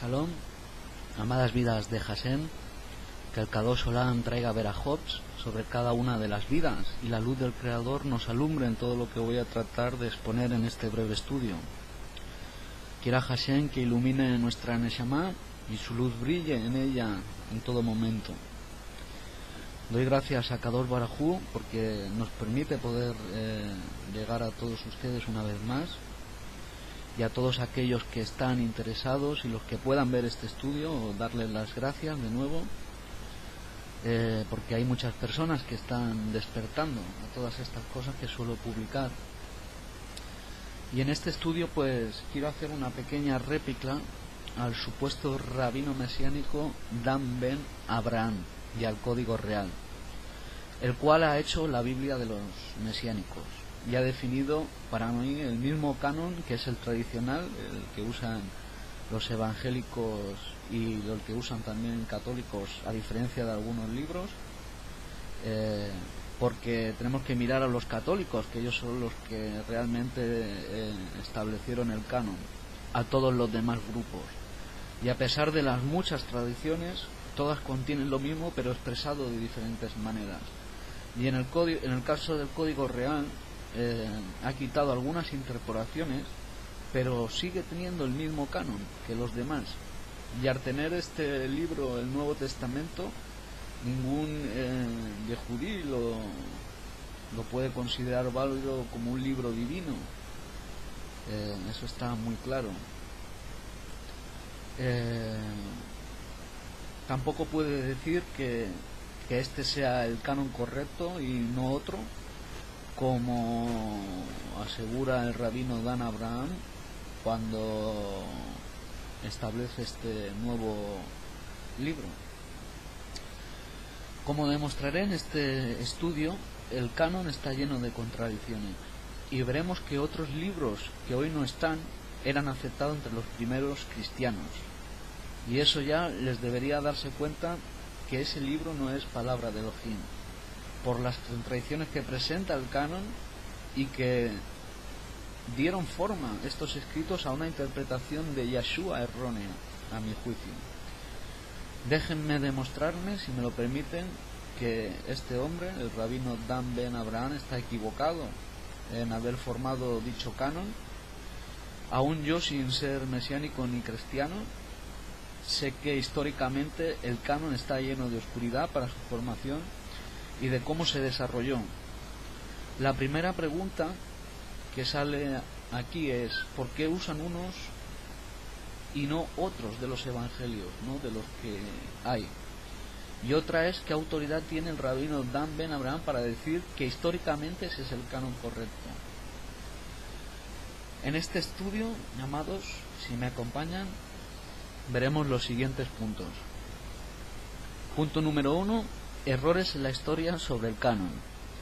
Shalom, amadas vidas de Hashem, que el Kadosh Olam traiga verajots sobre cada una de las vidas y la luz del Creador nos alumbre en todo lo que voy a tratar de exponer en este breve estudio. Quiera Hashem que ilumine nuestra Neshama y su luz brille en ella en todo momento. Doy gracias a Kadosh Baruj Hu porque nos permite poder llegar a todos ustedes una vez más, y a todos aquellos que están interesados y los que puedan ver este estudio, darles las gracias de nuevo, porque hay muchas personas que están despertando a todas estas cosas que suelo publicar. Y en este estudio pues quiero hacer una pequeña réplica al supuesto rabino mesiánico Dan Ben Abraham y al Código Real, el cual ha hecho la Biblia de los mesiánicos y ha definido para mí el mismo canon que es el tradicional, el que usan los evangélicos y el que usan también católicos, a diferencia de algunos libros, porque tenemos que mirar a los católicos, que ellos son los que realmente establecieron el canon, a todos los demás grupos. Y a pesar de las muchas tradiciones, todas contienen lo mismo pero expresado de diferentes maneras. Y en el caso del Código Real ha quitado algunas interpolaciones, pero sigue teniendo el mismo canon que los demás. Y al tener este libro, el Nuevo Testamento, ningún yehudí lo puede considerar válido como un libro divino. Eso está muy claro. Tampoco puede decir que este sea el canon correcto y no otro, como asegura el rabino Dan Abraham cuando establece este nuevo libro. Como demostraré en este estudio, el canon está lleno de contradicciones y veremos que otros libros que hoy no están eran aceptados entre los primeros cristianos, y eso ya les debería darse cuenta que ese libro no es palabra de Elohim, por las contradicciones que presenta el canon y que dieron forma estos escritos a una interpretación de Yeshua errónea, a mi juicio. Déjenme demostrarme, si me lo permiten, que este hombre, el rabino Dan Ben Abraham, está equivocado en haber formado dicho canon. Aún yo, sin ser mesiánico ni cristiano, sé que históricamente el canon está lleno de oscuridad para su formación y de cómo se desarrolló. La primera pregunta que sale aquí es ¿por qué usan unos y no otros de los evangelios, no de los que hay? Y otra es ¿qué autoridad tiene el rabino Dan Ben Abraham para decir que históricamente ese es el canon correcto? En este estudio, amados, si me acompañan, veremos los siguientes puntos. Punto número 1: errores en la historia sobre el canon.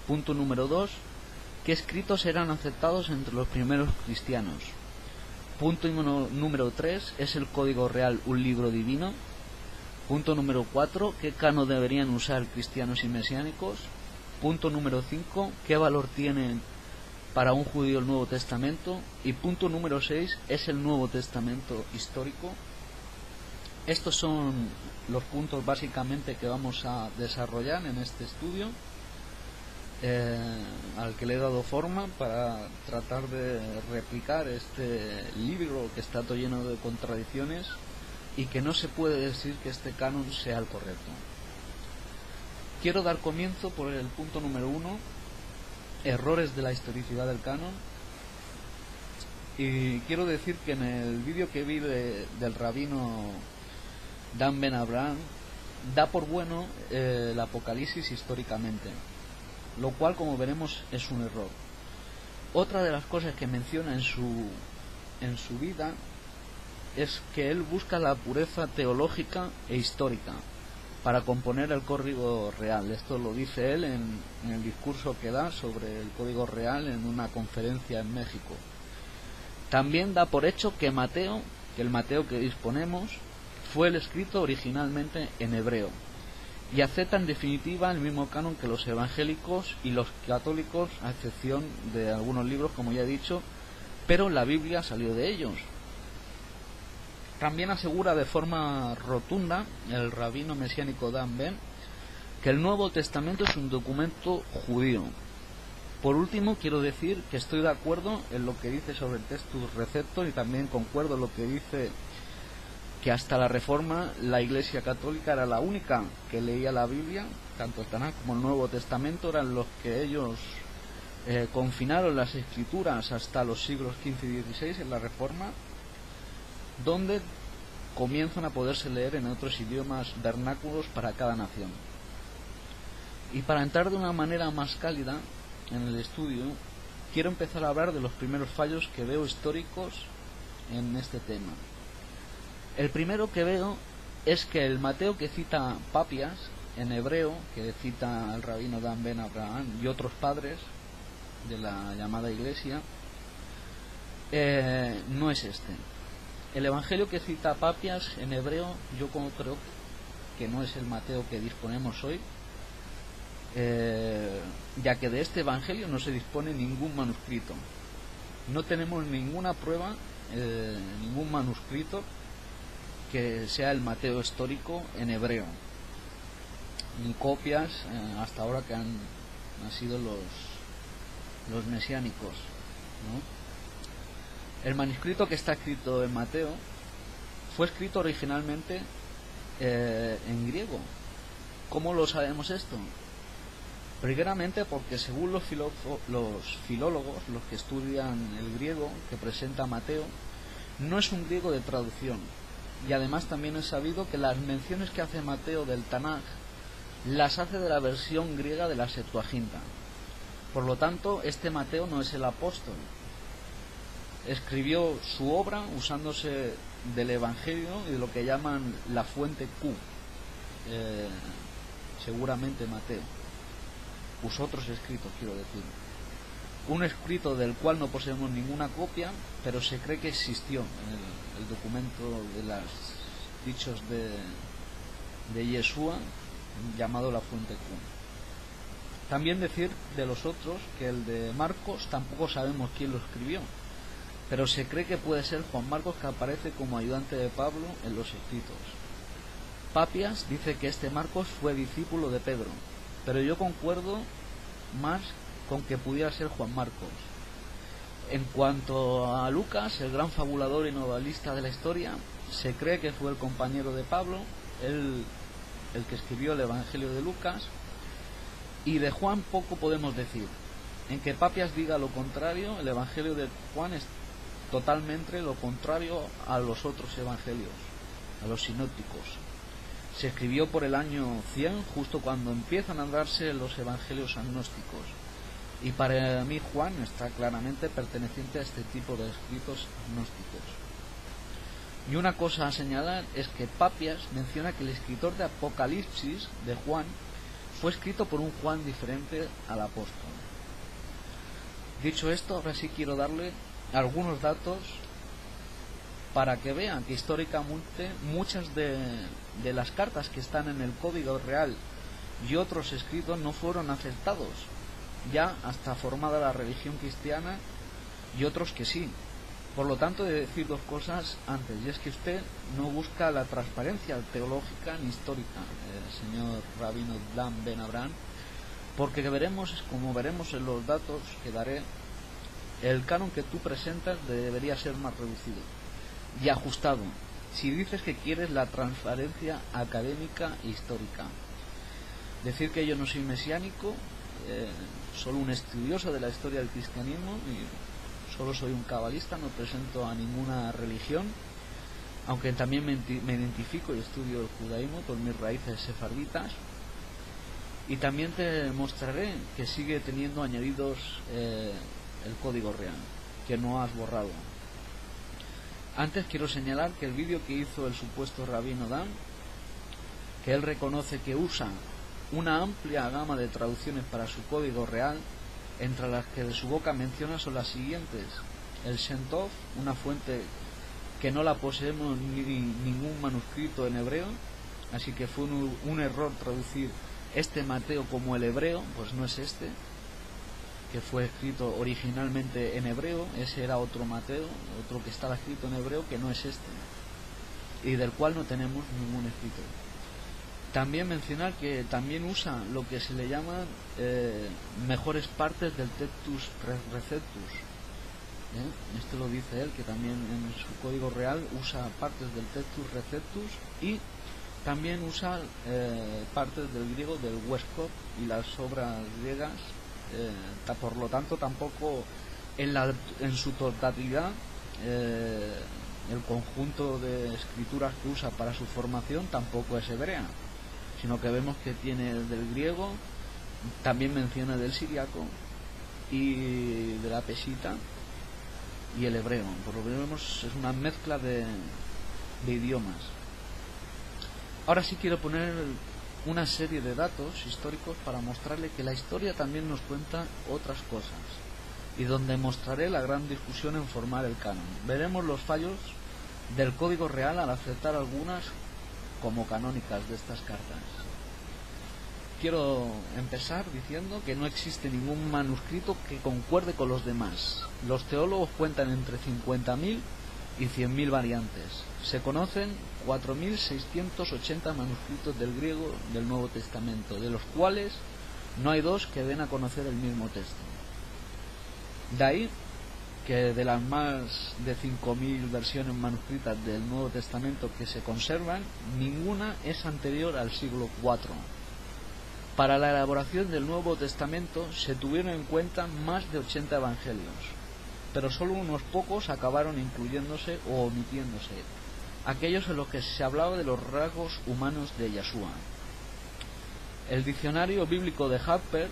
Punto número 2: ¿qué escritos eran aceptados entre los primeros cristianos? Punto número 3: ¿es el Código Real un libro divino? Punto número 4: ¿qué canon deberían usar cristianos y mesiánicos? Punto número 5: ¿qué valor tiene para un judío el Nuevo Testamento? Y punto número 6: ¿es el Nuevo Testamento histórico? Estos son los puntos básicamente que vamos a desarrollar en este estudio, al que le he dado forma para tratar de replicar este libro que está todo lleno de contradicciones y que no se puede decir que este canon sea el correcto. Quiero dar comienzo por el punto número 1, errores de la historicidad del canon, y quiero decir que en el vídeo que vi del rabino Dan Ben Abraham da por bueno el Apocalipsis históricamente, lo cual, como veremos, es un error. Otra de las cosas que menciona en su vida es que él busca la pureza teológica e histórica para componer el Código Real. Esto lo dice él en el discurso que da sobre el Código Real en una conferencia en México. También da por hecho que el Mateo que disponemos fue el escrito originalmente en hebreo, y acepta en definitiva el mismo canon que los evangélicos y los católicos, a excepción de algunos libros, como ya he dicho, pero la Biblia salió de ellos. También asegura de forma rotunda el rabino mesiánico Dan Ben que el Nuevo Testamento es un documento judío. Por último, quiero decir que estoy de acuerdo en lo que dice sobre el Textus Receptor y también concuerdo en lo que dice que hasta la Reforma la Iglesia Católica era la única que leía la Biblia, tanto el Tanaj como el Nuevo Testamento eran los que ellos confinaron las Escrituras hasta los siglos XV y XVI en la Reforma, donde comienzan a poderse leer en otros idiomas vernáculos para cada nación. Y para entrar de una manera más cálida en el estudio, quiero empezar a hablar de los primeros fallos que veo históricos en este tema. El primero que veo es que el Mateo que cita Papias en hebreo, que cita el rabino Dan Ben Abraham y otros padres de la llamada Iglesia, no es este. El evangelio que cita Papias en hebreo, yo creo que no es el Mateo que disponemos hoy, ya que de este evangelio no se dispone ningún manuscrito. No tenemos ninguna prueba, ningún manuscrito que sea el Mateo histórico en hebreo, ni copias hasta ahora que han sido los mesiánicos, ¿no? El manuscrito que está escrito en Mateo fue escrito originalmente en griego. ¿Cómo lo sabemos esto? Primeramente porque según los filólogos, los que estudian el griego que presenta Mateo, no es un griego de traducción. Y además también es sabido que las menciones que hace Mateo del Tanaj las hace de la versión griega de la Septuaginta. Por lo tanto, este Mateo no es el apóstol. Escribió su obra usándose del Evangelio y de lo que llaman la fuente Q. Seguramente Mateo. Usó otros escritos, quiero decir. Un escrito del cual no poseemos ninguna copia, pero se cree que existió en el documento de los dichos de Yeshua, llamado la fuente Q. También decir de los otros que el de Marcos tampoco sabemos quién lo escribió, pero se cree que puede ser Juan Marcos, que aparece como ayudante de Pablo en los escritos. Papias dice que este Marcos fue discípulo de Pedro, pero yo concuerdo más con que pudiera ser Juan Marcos. En cuanto a Lucas, el gran fabulador y novelista de la historia, se cree que fue el compañero de Pablo, el que escribió el Evangelio de Lucas, y de Juan poco podemos decir. En que Papias diga lo contrario, el Evangelio de Juan es totalmente lo contrario a los otros evangelios, a los sinópticos. Se escribió por el año 100, justo cuando empiezan a darse los evangelios agnósticos. Y para mí Juan está claramente perteneciente a este tipo de escritos agnósticos. Y una cosa a señalar es que Papias menciona que el escritor de Apocalipsis de Juan fue escrito por un Juan diferente al apóstol. Dicho esto, ahora sí quiero darle algunos datos para que vean que históricamente muchas de las cartas que están en el Código Real y otros escritos no fueron aceptados, ya hasta formada la religión cristiana, y otros que sí. Por lo tanto, he de decir dos cosas antes, y es que usted no busca la transparencia teológica ni histórica, señor rabino Dan Ben Abraham, porque como veremos en los datos que daré, el canon que tú presentas debería ser más reducido y ajustado, si dices que quieres la transparencia académica e histórica. Decir que yo no soy mesiánico, solo un estudioso de la historia del cristianismo, y solo soy un cabalista, no presento a ninguna religión, aunque también me identifico y estudio el judaísmo por mis raíces sefarditas, y también te mostraré que sigue teniendo añadidos el código real, que no has borrado. Antes quiero señalar que el vídeo que hizo el supuesto rabino Dan, que él reconoce que usa una amplia gama de traducciones para su código real, entre las que de su boca menciona son las siguientes: el Shem Tov, una fuente que no la poseemos ningún manuscrito en hebreo, así que fue un error traducir este Mateo como el hebreo, pues no es este, que fue escrito originalmente en hebreo. Ese era otro Mateo, otro que estaba escrito en hebreo, que no es este. y del cual no tenemos ningún escrito. También mencionar que también usa lo que se le llama mejores partes del Textus Receptus. Esto lo dice él, que también en su código real usa partes del Textus Receptus y también usa partes del griego del Westcott y las obras griegas. Por lo tanto, tampoco en su totalidad el conjunto de escrituras que usa para su formación tampoco es hebrea, sino que vemos que tiene del griego, también menciona del siriaco y de la pesita y el hebreo. Por lo que vemos, es una mezcla de idiomas. Ahora sí quiero poner una serie de datos históricos para mostrarle que la historia también nos cuenta otras cosas, y donde mostraré la gran discusión en formar el canon. Veremos los fallos del código real al aceptar algunas como canónicas de estas cartas. Quiero empezar diciendo que no existe ningún manuscrito que concuerde con los demás. Los teólogos cuentan entre 50.000 y 100.000 variantes. Se conocen 4.680 manuscritos del griego del Nuevo Testamento, de los cuales no hay dos que den a conocer el mismo texto. De ahí que de las más de 5.000 versiones manuscritas del Nuevo Testamento que se conservan, ninguna es anterior al siglo IV. Para la elaboración del Nuevo Testamento se tuvieron en cuenta más de 80 evangelios, pero solo unos pocos acabaron incluyéndose o omitiéndose, aquellos en los que se hablaba de los rasgos humanos de Yeshua. El diccionario bíblico de Harper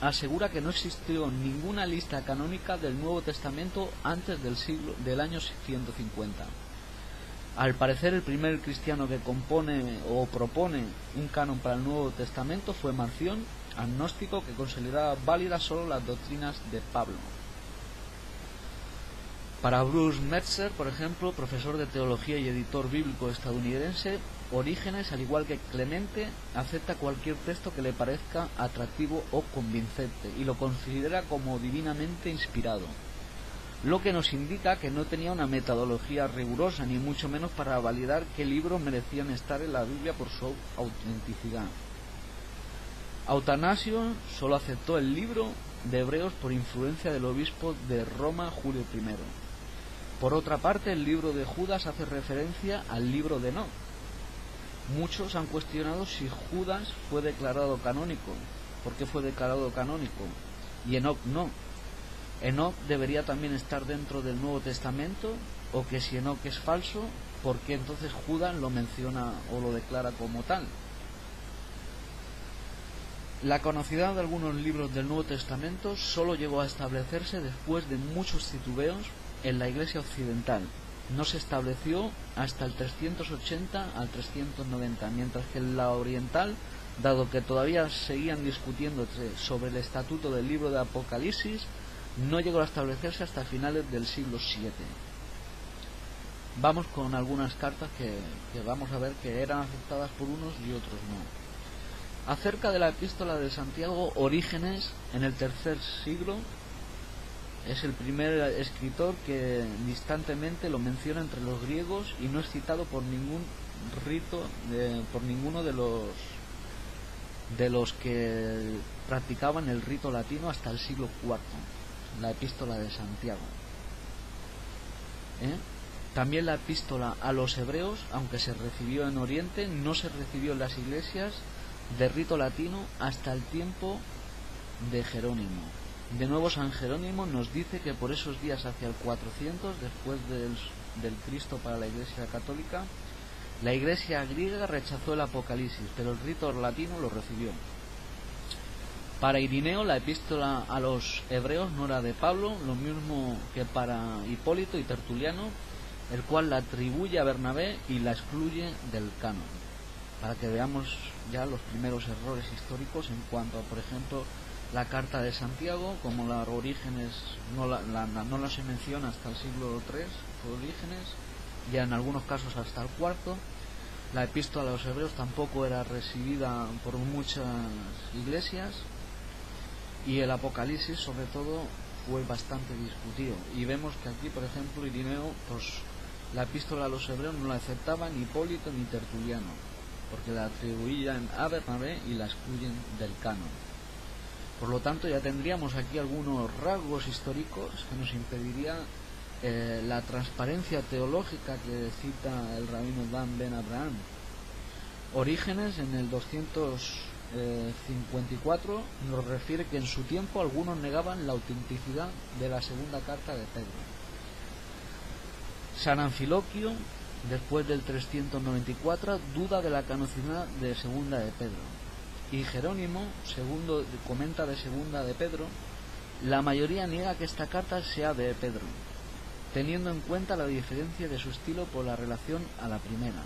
asegura que no existió ninguna lista canónica del Nuevo Testamento antes del año 150. Al parecer, el primer cristiano que compone o propone un canon para el Nuevo Testamento fue Marción, agnóstico, que consideraba válidas solo las doctrinas de Pablo. Para Bruce Metzer, por ejemplo, profesor de teología y editor bíblico estadounidense, Orígenes, al igual que Clemente, acepta cualquier texto que le parezca atractivo o convincente y lo considera como divinamente inspirado, lo que nos indica que no tenía una metodología rigurosa, ni mucho menos para validar qué libros merecían estar en la Biblia por su autenticidad. Atanasio solo aceptó el libro de Hebreos por influencia del obispo de Roma, Julio I. Por otra parte, el libro de Judas hace referencia al libro de Enoc. Muchos han cuestionado si Judas fue declarado canónico. ¿Por qué fue declarado canónico? Y Enoc no. Enoc debería también estar dentro del Nuevo Testamento, o que si Enoc es falso, ¿por qué entonces Judas lo menciona o lo declara como tal? La conocida de algunos libros del Nuevo Testamento solo llegó a establecerse después de muchos titubeos en la Iglesia occidental. No se estableció hasta el 380 al 390, mientras que en la oriental, dado que todavía seguían discutiendo sobre el estatuto del libro de Apocalipsis, no llegó a establecerse hasta finales del siglo VII. Vamos con algunas cartas que vamos a ver que eran aceptadas por unos y otros no. Acerca de la epístola de Santiago, Orígenes, en el tercer siglo, es el primer escritor que distantemente lo menciona entre los griegos y no es citado por ningún rito, por ninguno de los que practicaban el rito latino hasta el siglo IV, la epístola de Santiago. También la epístola a los hebreos, aunque se recibió en Oriente, no se recibió en las iglesias de rito latino hasta el tiempo de Jerónimo. De nuevo, San Jerónimo nos dice que por esos días, hacia el 400 después del Cristo para la Iglesia católica, la Iglesia griega rechazó el Apocalipsis, pero el rito latino lo recibió. Para Irineo, la epístola a los hebreos no era de Pablo, lo mismo que para Hipólito y Tertuliano, el cual la atribuye a Bernabé y la excluye del canon, para que veamos ya los primeros errores históricos en cuanto a, por ejemplo, la carta de Santiago, como la Orígenes no la se menciona hasta el siglo III, Orígenes, ya en algunos casos hasta el IV. La epístola a los hebreos tampoco era recibida por muchas iglesias, y el Apocalipsis sobre todo fue bastante discutido, y vemos que aquí, por ejemplo, Irineo pues La epístola a los hebreos no la aceptaban ni Hipólito ni Tertuliano, porque la atribuían a Bernabé y la excluyen del canon. Por lo tanto, ya tendríamos aquí algunos rasgos históricos que nos impedirían la transparencia teológica que cita el rabino Dan Ben Abraham. Orígenes, en el 254, nos refiere que en su tiempo algunos negaban la autenticidad de la segunda carta de Pedro. San Anfiloquio, después del 394, duda de la canonicidad de segunda de Pedro. Y Jerónimo, segundo, comenta de segunda de Pedro, la mayoría niega que esta carta sea de Pedro, teniendo en cuenta la diferencia de su estilo por la relación a la primera.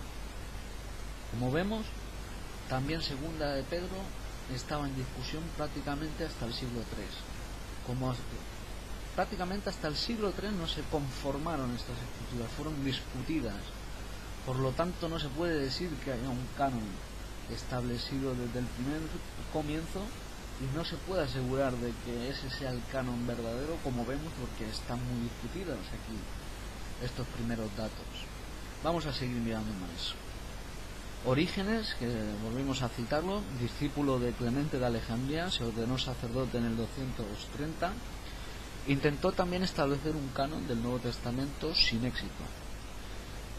Como vemos, también segunda de Pedro estaba en discusión prácticamente hasta el siglo III. Prácticamente hasta el siglo III no se conformaron estas escrituras, fueron discutidas. Por lo tanto, no se puede decir que haya un canon establecido desde el primer comienzo, y no se puede asegurar de que ese sea el canon verdadero, como vemos, porque están muy discutidos aquí estos primeros datos. Vamos a seguir mirando más. Orígenes, que volvimos a citarlo, discípulo de Clemente de Alejandría, se ordenó sacerdote en el 230, intentó también establecer un canon del Nuevo Testamento sin éxito.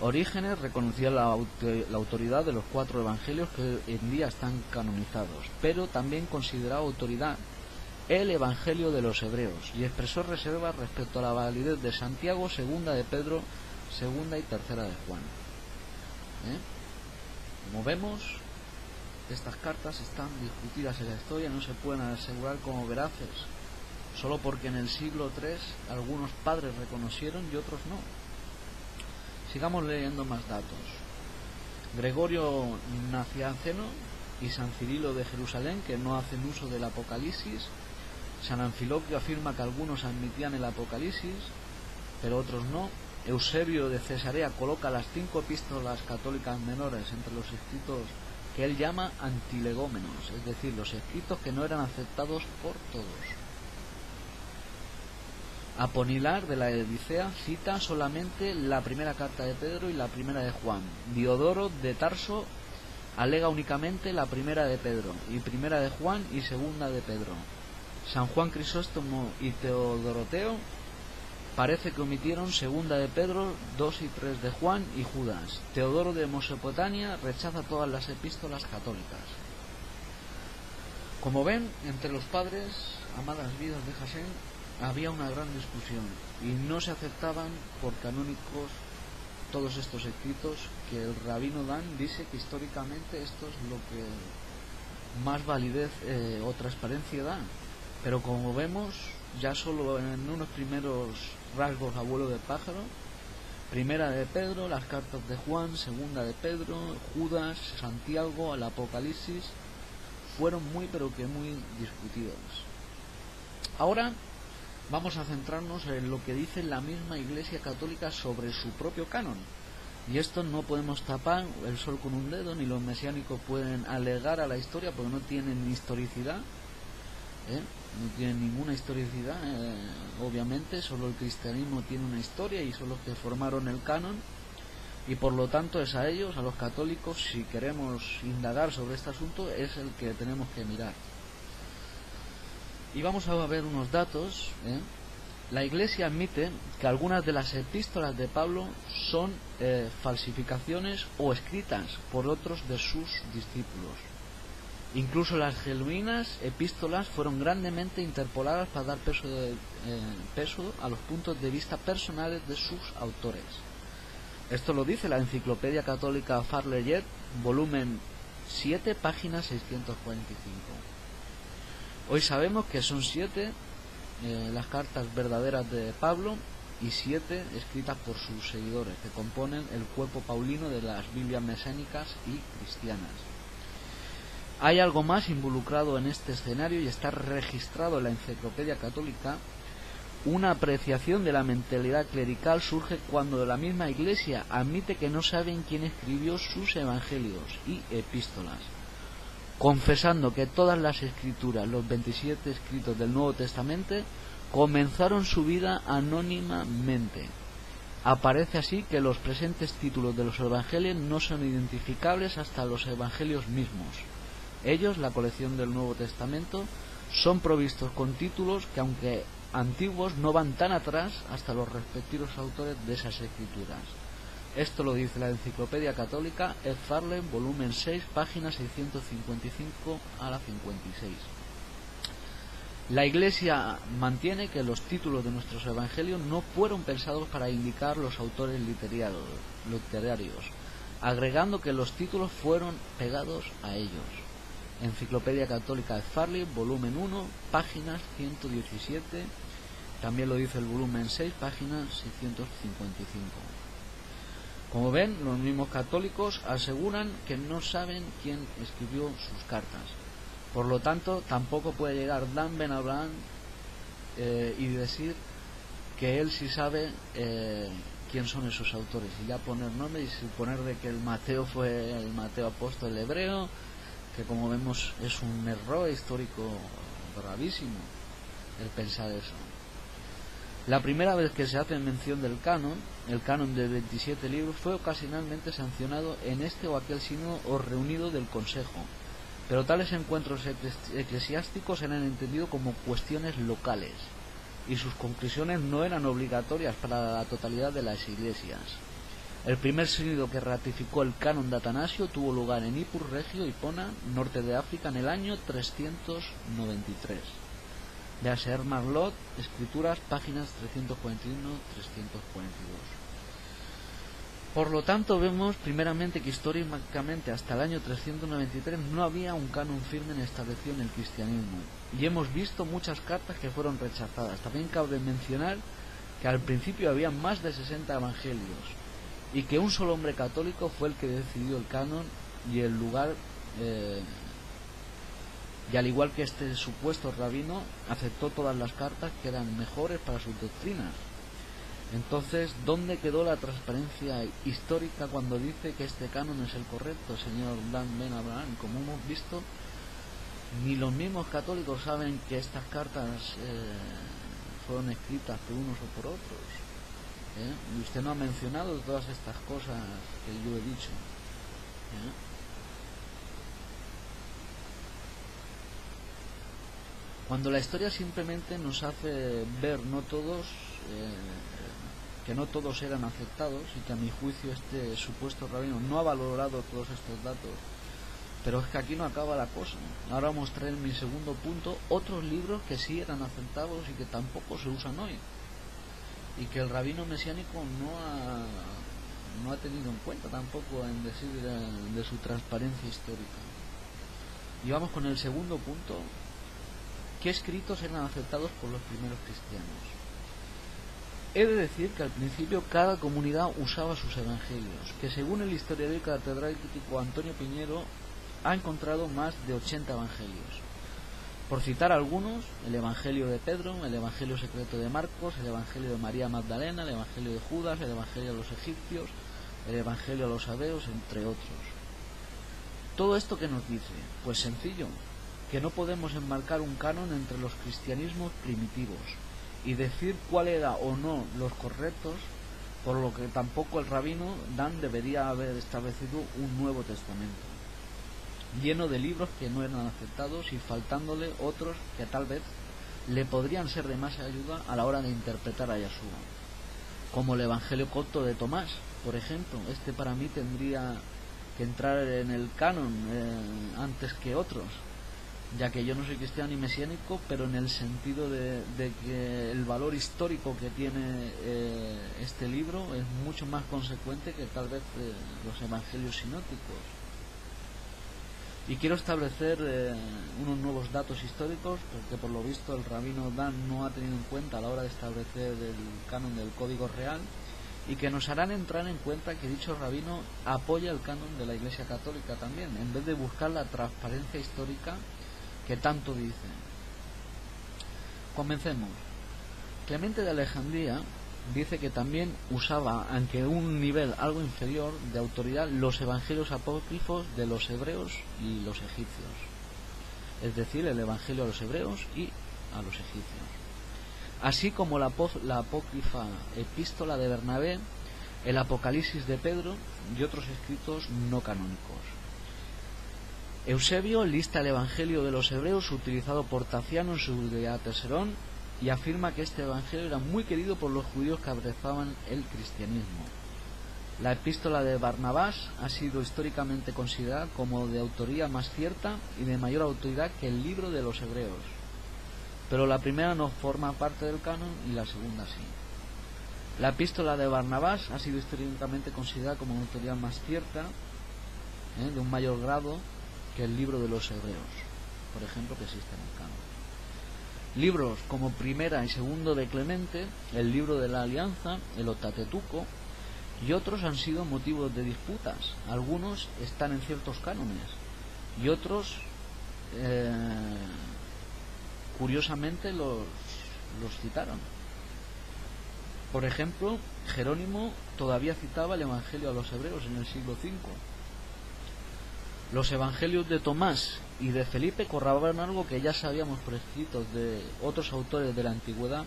Orígenes reconocía la autoridad de los 4 evangelios que hoy en día están canonizados, pero también consideraba autoridad el evangelio de los hebreos y expresó reservas respecto a la validez de Santiago, segunda de Pedro, segunda y tercera de Juan. Como vemos, estas cartas están discutidas en la historia, no se pueden asegurar como veraces, solo porque en el siglo III algunos padres reconocieron y otros no. Sigamos leyendo más datos. Gregorio Nacianceno y San Cirilo de Jerusalén, que no hacen uso del Apocalipsis. San Anfiloquio afirma que algunos admitían el Apocalipsis, pero otros no. Eusebio de Cesarea coloca las 5 epístolas católicas menores entre los escritos que él llama antilegómenos, es decir, los escritos que no eran aceptados por todos. Aponilar de la Odisea cita solamente la primera carta de Pedro y la primera de Juan. Diodoro de Tarso alega únicamente la primera de Pedro y primera de Juan y segunda de Pedro. San Juan Crisóstomo y Teodoroteo parece que omitieron segunda de Pedro, 2 y 3 de Juan y Judas. Teodoro de Mesopotamia rechaza todas las epístolas católicas. Como ven, entre los padres, amadas vidas de Jasén, había una gran discusión y no se aceptaban por canónicos todos estos escritos, que el rabino Dan dice que históricamente esto es lo que más validez o transparencia da, pero como vemos, ya solo en unos primeros rasgos a vuelo de pájaro, primera de Pedro, las cartas de Juan, segunda de Pedro, Judas, Santiago, el Apocalipsis, fueron muy pero que muy discutidos. Ahora vamos a centrarnos en lo que dice la misma Iglesia Católica sobre su propio canon. Y esto no podemos tapar el sol con un dedo, ni los mesiánicos pueden alegar a la historia porque no tienen historicidad, no tienen ninguna historicidad, obviamente, solo el cristianismo tiene una historia y son los que formaron el canon, y por lo tanto es a ellos, a los católicos, si queremos indagar sobre este asunto, es el que tenemos que mirar. Y vamos a ver unos datos. La Iglesia admite que algunas de las epístolas de Pablo son falsificaciones o escritas por otros de sus discípulos. Incluso las genuinas epístolas fueron grandemente interpoladas para dar peso a los puntos de vista personales de sus autores. Esto lo dice la Enciclopedia Católica Farleyet, volumen 7, página 645. Hoy sabemos que son 7 las cartas verdaderas de Pablo y 7 escritas por sus seguidores, que componen el cuerpo paulino de las Biblias mesánicas y cristianas. Hay algo más involucrado en este escenario y está registrado en la Enciclopedia Católica. Una apreciación de la mentalidad clerical surge cuando la misma Iglesia admite que no saben quién escribió sus evangelios y epístolas, confesando que todas las escrituras, los 27 escritos del Nuevo Testamento, comenzaron su vida anónimamente. Aparece así que los presentes títulos de los evangelios no son identificables hasta los evangelios mismos. Ellos, la colección del Nuevo Testamento, son provistos con títulos que, aunque antiguos, no van tan atrás hasta los respectivos autores de esas escrituras. Esto lo dice la Enciclopedia Católica, Ed Farley, volumen 6, páginas 655 a la 56. La Iglesia mantiene que los títulos de nuestros evangelios no fueron pensados para indicar los autores literarios, agregando que los títulos fueron pegados a ellos. Enciclopedia Católica de Farley, volumen 1, páginas 117, también lo dice el volumen 6, páginas 655. Como ven, los mismos católicos aseguran que no saben quién escribió sus cartas. Por lo tanto, tampoco puede llegar Dan Ben Abraham y decir que él sí sabe quién son esos autores, y ya poner nombre y suponer de que el Mateo fue el Mateo apóstol hebreo, que como vemos es un error histórico gravísimo el pensar eso. La primera vez que se hace mención del canon, el canon de 27 libros, fue ocasionalmente sancionado en este o aquel sínodo o reunido del Consejo, pero tales encuentros eclesiásticos eran entendidos como cuestiones locales y sus conclusiones no eran obligatorias para la totalidad de las iglesias. El primer sínodo que ratificó el canon de Atanasio tuvo lugar en Ipur Regio, Hipona, norte de África, en el año 393. Véase Marlot, Escrituras, páginas 341-342. Por lo tanto, vemos primeramente que históricamente hasta el año 393 no había un canon firme establecido en el cristianismo, y hemos visto muchas cartas que fueron rechazadas. También cabe mencionar que al principio había más de 60 evangelios, y que un solo hombre católico fue el que decidió el canon y el lugar, y al igual que este supuesto rabino, aceptó todas las cartas que eran mejores para sus doctrinas. Entonces, ¿dónde quedó la transparencia histórica cuando dice que este canon es el correcto, señor Dan Ben Abraham? Como hemos visto, ni los mismos católicos saben que estas cartas fueron escritas por unos o por otros. Y usted no ha mencionado todas estas cosas que yo he dicho. Cuando la historia simplemente nos hace ver que no todos eran aceptados, y que a mi juicio este supuesto rabino no ha valorado todos estos datos, pero es que aquí no acaba la cosa. Ahora vamos a traer mi segundo punto, otros libros que sí eran aceptados y que tampoco se usan hoy, y que el rabino mesiánico no ha tenido en cuenta tampoco en decir de su transparencia histórica. Y vamos con el segundo punto. ¿Qué escritos eran aceptados por los primeros cristianos? He de decir que al principio cada comunidad usaba sus evangelios, que según el historiador y catedrático Antonio Piñero ha encontrado más de 80 evangelios. Por citar algunos, el Evangelio de Pedro, el Evangelio secreto de Marcos, el Evangelio de María Magdalena, el Evangelio de Judas, el Evangelio de los egipcios, el Evangelio de los hebreos, entre otros. ¿Todo esto qué nos dice? Pues sencillo, que no podemos enmarcar un canon entre los cristianismos primitivos y decir cuál era o no los correctos, por lo que tampoco el rabino Dan debería haber establecido un Nuevo Testamento, lleno de libros que no eran aceptados y faltándole otros que tal vez le podrían ser de más ayuda a la hora de interpretar a Yeshua, como el Evangelio copto de Tomás, por ejemplo. Este para mí tendría que entrar en el canon antes que otros, ya que yo no soy cristiano ni mesiánico, pero en el sentido de que el valor histórico que tiene este libro es mucho más consecuente que tal vez los evangelios sinópticos. Y quiero establecer unos nuevos datos históricos, porque por lo visto el rabino Dan no ha tenido en cuenta a la hora de establecer el canon del Código Real, y que nos harán entrar en cuenta que dicho rabino apoya el canon de la Iglesia Católica también, en vez de buscar la transparencia histórica que tanto dice. Comencemos. Clemente de Alejandría dice que también usaba, aunque un nivel algo inferior de autoridad, los evangelios apócrifos de los hebreos y los egipcios, es decir, el evangelio a los hebreos y a los egipcios. así como la apócrifa epístola de Bernabé, el Apocalipsis de Pedro y otros escritos no canónicos. Eusebio lista el Evangelio de los Hebreos utilizado por Taciano en su de Teserón y afirma que este Evangelio era muy querido por los judíos que abrazaban el cristianismo. La epístola de Barnabás ha sido históricamente considerada como de autoría más cierta y de mayor autoridad que el libro de los Hebreos, pero la primera no forma parte del canon y la segunda sí. La epístola de Barnabás ha sido históricamente considerada como una autoridad más cierta, de un mayor grado que el libro de los Hebreos, por ejemplo, que existe en el canon. Libros como Primera y Segundo de Clemente, el libro de la Alianza, el Otatetuco y otros han sido motivos de disputas. Algunos están en ciertos cánones y otros curiosamente los citaron. Por ejemplo, Jerónimo todavía citaba el Evangelio a los Hebreos en el siglo V. Los Evangelios de Tomás y de Felipe corroboran algo que ya sabíamos por escritos de otros autores de la antigüedad,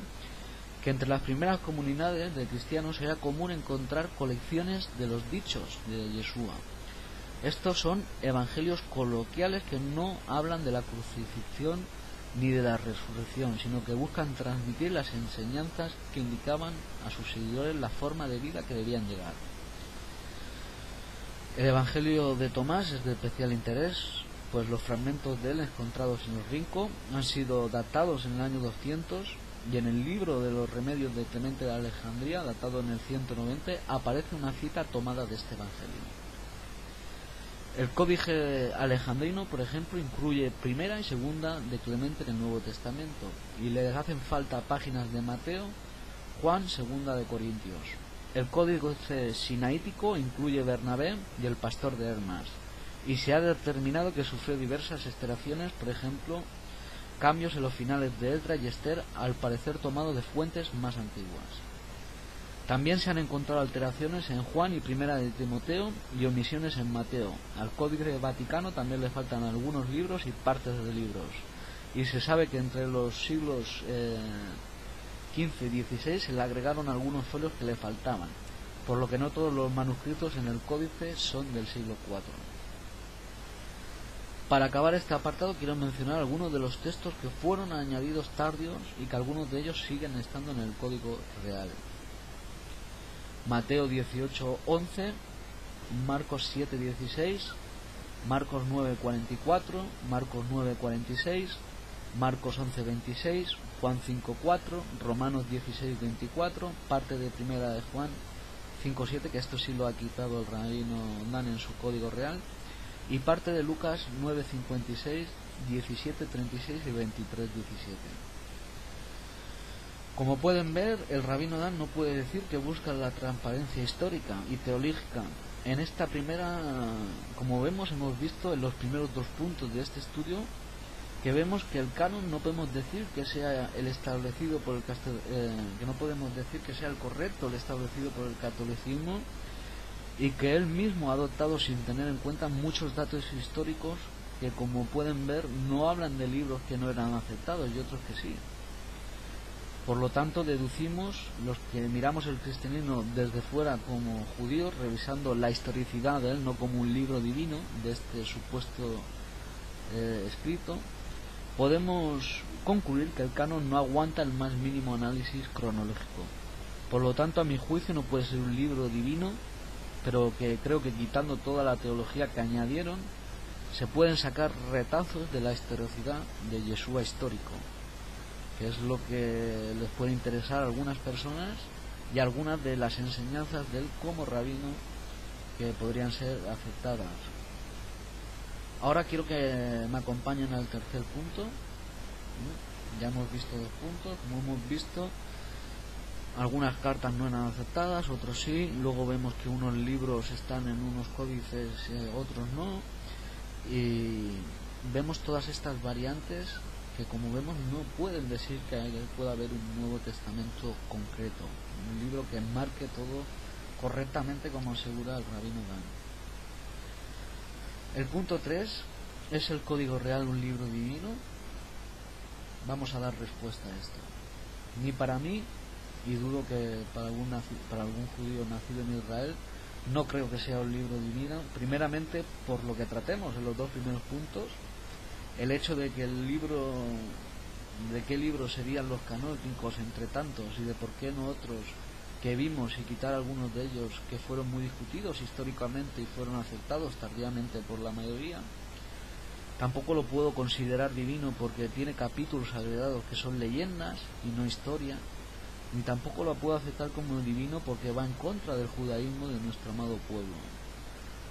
que entre las primeras comunidades de cristianos era común encontrar colecciones de los dichos de Yeshua. Estos son evangelios coloquiales que no hablan de la crucifixión ni de la resurrección, sino que buscan transmitir las enseñanzas que indicaban a sus seguidores la forma de vida que debían llegar. El Evangelio de Tomás es de especial interés, pues los fragmentos de él encontrados en el Rinco han sido datados en el año 200 y en el libro de los Remedios de Clemente de Alejandría, datado en el 190, aparece una cita tomada de este Evangelio. El Códice Alejandrino, por ejemplo, incluye Primera y Segunda de Clemente en el Nuevo Testamento y le hacen falta páginas de Mateo, Juan, Segunda de Corintios. El Códice Sinaítico incluye Bernabé y el pastor de Hermas, y se ha determinado que sufrió diversas alteraciones, por ejemplo, cambios en los finales de Esdras y Esther, al parecer tomado de fuentes más antiguas. También se han encontrado alteraciones en Juan y Primera de Timoteo y omisiones en Mateo. Al Códice Vaticano también le faltan algunos libros y partes de libros, y se sabe que entre los siglos XV y XVI se le agregaron algunos folios que le faltaban, por lo que no todos los manuscritos en el códice son del siglo IV. Para acabar este apartado quiero mencionar algunos de los textos que fueron añadidos tardíos y que algunos de ellos siguen estando en el Código Real. Mateo 18:11, Marcos 7:16, Marcos 9:44, Marcos 9:46, Marcos 11:26, Juan 5:4, Romanos 16:24, parte de Primera de Juan 5:7, que esto sí lo ha quitado el rabino Dan en su Código Real, y parte de Lucas 9:56, 17:36 y 23:17. Como pueden ver, el rabino Dan no puede decir que busca la transparencia histórica y teológica. En esta primera, como vemos, hemos visto en los primeros dos puntos de este estudio que vemos que el canon no podemos decir que sea el establecido por el que no podemos decir que sea el correcto, el establecido por el catolicismo, y que él mismo ha adoptado sin tener en cuenta muchos datos históricos que, como pueden ver, no hablan de libros que no eran aceptados y otros que sí. Por lo tanto, deducimos, los que miramos el cristianismo desde fuera como judíos, revisando la historicidad de él, no como un libro divino de este supuesto escrito, podemos concluir que el canon no aguanta el más mínimo análisis cronológico. Por lo tanto, a mi juicio, no puede ser un libro divino, pero que creo que quitando toda la teología que añadieron, se pueden sacar retazos de la historicidad de Yeshua histórico, que es lo que les puede interesar a algunas personas y algunas de las enseñanzas de él como rabino que podrían ser aceptadas. Ahora quiero que me acompañen al tercer punto. Ya hemos visto dos puntos. Como hemos visto, algunas cartas no eran aceptadas, otros sí. Luego vemos que unos libros están en unos códices, otros no. Y vemos todas estas variantes que, como vemos, no pueden decir que pueda haber un Nuevo Testamento concreto, un libro que marque todo correctamente, como asegura el rabino Dan. El punto 3, ¿es el Código Real un libro divino? Vamos a dar respuesta a esto. ni para mí, y dudo que para algún judío nacido en Israel. No creo que sea un libro divino, primeramente por lo que tratemos en los dos primeros puntos, el hecho de que de qué libros serían los canónicos entre tantos y de por qué no otros que vimos, y quitar algunos de ellos que fueron muy discutidos históricamente y fueron aceptados tardíamente por la mayoría. Tampoco lo puedo considerar divino porque tiene capítulos agregados que son leyendas y no historia, ni tampoco lo puedo aceptar como divino porque va en contra del judaísmo de nuestro amado pueblo.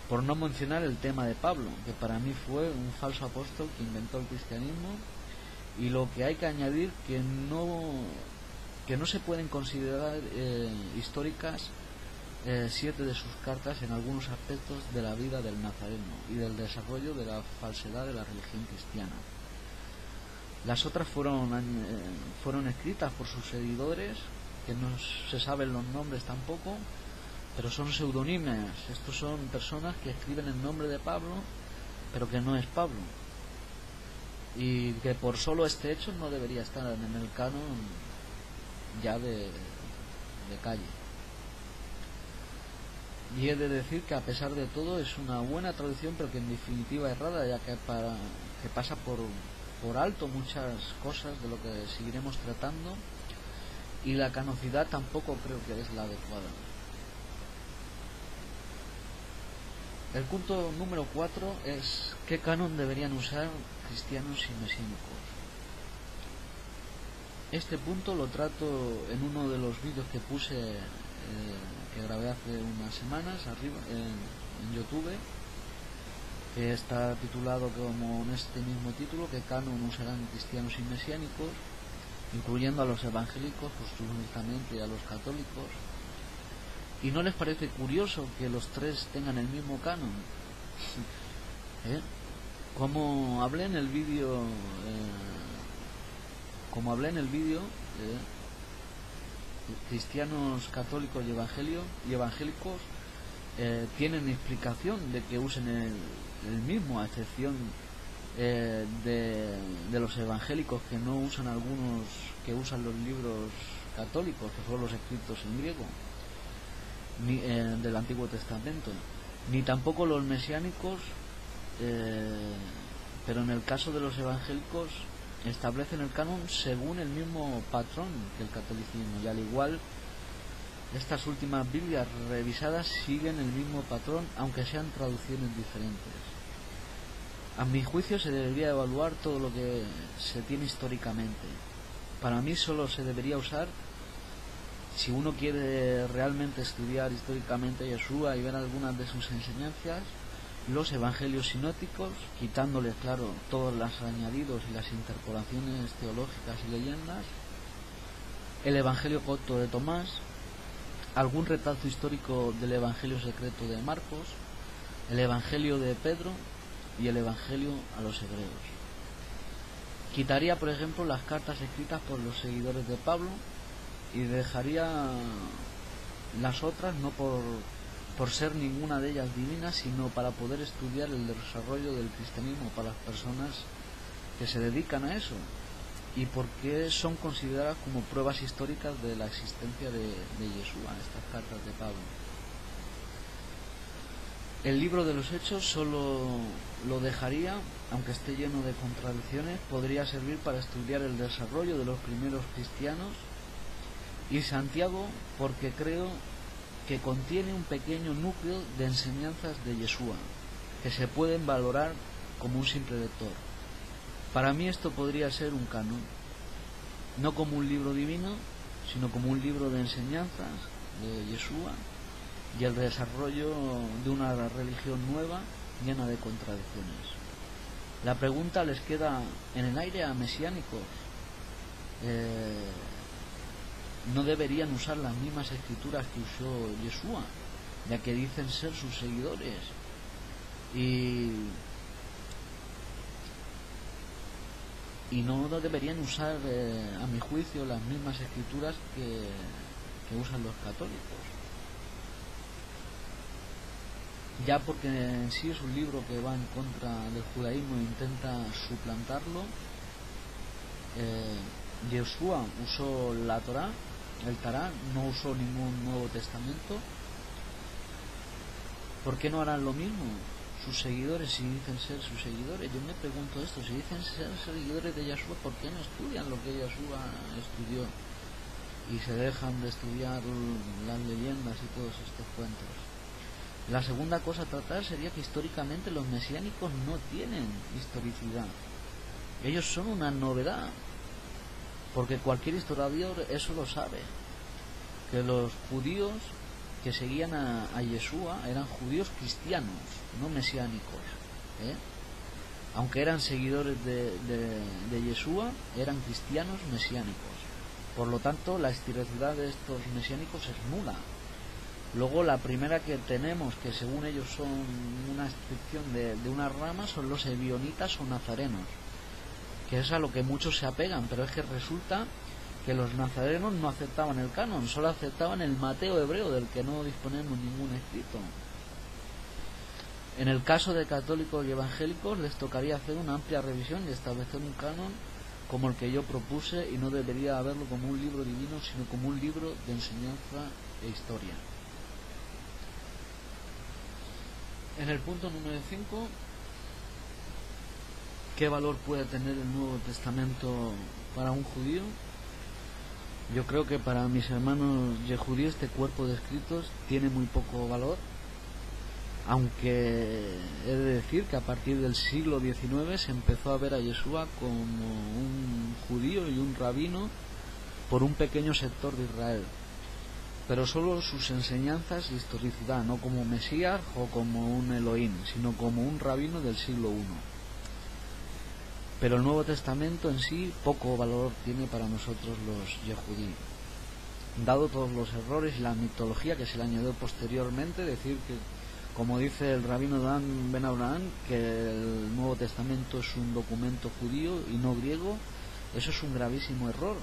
Por no mencionar el tema de Pablo, que para mí fue un falso apóstol que inventó el cristianismo, y lo que hay que añadir que no se pueden considerar históricas 7 de sus cartas en algunos aspectos de la vida del nazareno y del desarrollo de la falsedad de la religión cristiana. Las otras fueron escritas por sus seguidores, que no se saben los nombres tampoco, pero son pseudónimos. Estos son personas que escriben el nombre de Pablo, pero que no es Pablo, y que por solo este hecho no debería estar en el canon ya de calle. Y he de decir que a pesar de todo es una buena traducción, pero que en definitiva es errada, ya que pasa por alto muchas cosas de lo que seguiremos tratando, y la canocidad tampoco creo que es la adecuada. El punto número 4 es qué canon deberían usar cristianos y mesiánicos. Este punto lo trato en uno de los vídeos que puse, que grabé hace unas semanas arriba en YouTube, que está titulado como en este mismo título: ¿qué canon usarán cristianos y mesiánicos?, incluyendo a los evangélicos, pues justamente, y a los católicos. ¿Y no les parece curioso que los tres tengan el mismo canon? Como hablé en el vídeo, cristianos, católicos y evangélicos tienen explicación de que usen el mismo, a excepción de los evangélicos, que no usan algunos, que usan los libros católicos, que son los escritos en griego del Antiguo Testamento, ni tampoco los mesiánicos, pero en el caso de los evangélicos establecen el canon según el mismo patrón que el catolicismo, y al igual estas últimas Biblias revisadas siguen el mismo patrón, aunque sean traducciones diferentes. A mi juicio se debería evaluar todo lo que se tiene históricamente. Para mí solo se debería usar, si uno quiere realmente estudiar históricamente a Yeshua y ver algunas de sus enseñanzas, los evangelios sinópticos, quitándoles, claro, todos los añadidos y las interpolaciones teológicas y leyendas, el evangelio copto de Tomás, algún retazo histórico del evangelio secreto de Marcos, el evangelio de Pedro y el evangelio a los hebreos. Quitaría, por ejemplo, las cartas escritas por los seguidores de Pablo y dejaría las otras, no por ser ninguna de ellas divina, sino para poder estudiar el desarrollo del cristianismo para las personas que se dedican a eso, y porque son consideradas como pruebas históricas de la existencia de Yeshua, estas cartas de Pablo. El libro de los Hechos solo lo dejaría, aunque esté lleno de contradicciones. Podría servir para estudiar el desarrollo de los primeros cristianos, y Santiago, porque creo que contiene un pequeño núcleo de enseñanzas de Yeshua que se pueden valorar como un simple lector. Para mí esto podría ser un canon, no como un libro divino, sino como un libro de enseñanzas de Yeshua y el desarrollo de una religión nueva llena de contradicciones. La pregunta les queda en el aire a mesiánicos. No deberían usar las mismas escrituras que usó Yeshua, ya que dicen ser sus seguidores, y no deberían usar, a mi juicio, las mismas escrituras que usan los católicos, ya porque en sí es un libro que va en contra del judaísmo e intenta suplantarlo. Yeshua usó la Torá, el Tará, no usó ningún Nuevo Testamento. ¿Por qué no harán lo mismo sus seguidores si dicen ser sus seguidores? Yo me pregunto esto, si dicen ser seguidores de Yeshua, ¿por qué no estudian lo que Yeshua estudió? Y se dejan de estudiar las leyendas y todos estos cuentos. La segunda cosa a tratar sería que históricamente los mesiánicos no tienen historicidad. Ellos son una novedad, porque cualquier historiador eso lo sabe, que los judíos que seguían a Yeshua eran judíos cristianos, no mesiánicos, ¿eh? Aunque eran seguidores de Yeshua, eran cristianos mesiánicos. Por lo tanto, la historicidad de estos mesiánicos es nula. Luego, la primera que tenemos, que según ellos son una excepción de una rama, son los ebionitas o nazarenos, que es a lo que muchos se apegan, pero es que resulta que los nazarenos no aceptaban el canon, solo aceptaban el Mateo hebreo, del que no disponemos ningún escrito. En el caso de católicos y evangélicos les tocaría hacer una amplia revisión y establecer un canon como el que yo propuse, y no debería verlo como un libro divino, sino como un libro de enseñanza e historia. En el punto número 5, ¿qué valor puede tener el Nuevo Testamento para un judío? Yo creo que para mis hermanos yehudíes este cuerpo de escritos tiene muy poco valor, aunque he de decir que a partir del siglo XIX se empezó a ver a Yeshua como un judío y un rabino por un pequeño sector de Israel, pero solo sus enseñanzas y historicidad, no como Mesías o como un Elohim, sino como un rabino del siglo I. Pero el Nuevo Testamento en sí poco valor tiene para nosotros los yehudí, dado todos los errores y la mitología que se le añadió posteriormente. Decir que, como dice el rabino Dan Ben Abraham, que el Nuevo Testamento es un documento judío y no griego, eso es un gravísimo error.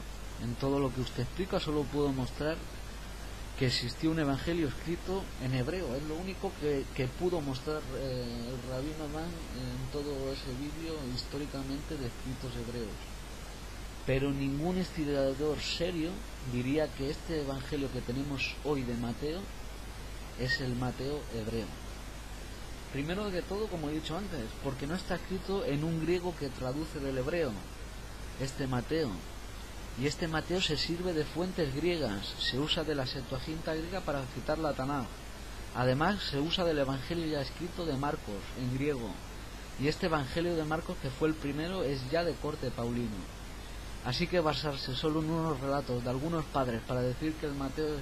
En todo lo que usted explica solo puedo mostrar que existió un evangelio escrito en hebreo. Es lo único que pudo mostrar el rabino Dan en todo ese vídeo históricamente de escritos hebreos. Pero ningún historiador serio diría que este evangelio que tenemos hoy de Mateo es el Mateo hebreo. Primero que todo, como he dicho antes, porque no está escrito en un griego que traduce del hebreo este Mateo. Y este Mateo se sirve de fuentes griegas, se usa de la Septuaginta griega para citar la Tanaj. Además, se usa del Evangelio ya escrito de Marcos, en griego. Y este Evangelio de Marcos, que fue el primero, es ya de corte paulino. Así que basarse solo en unos relatos de algunos padres para decir que el Mateo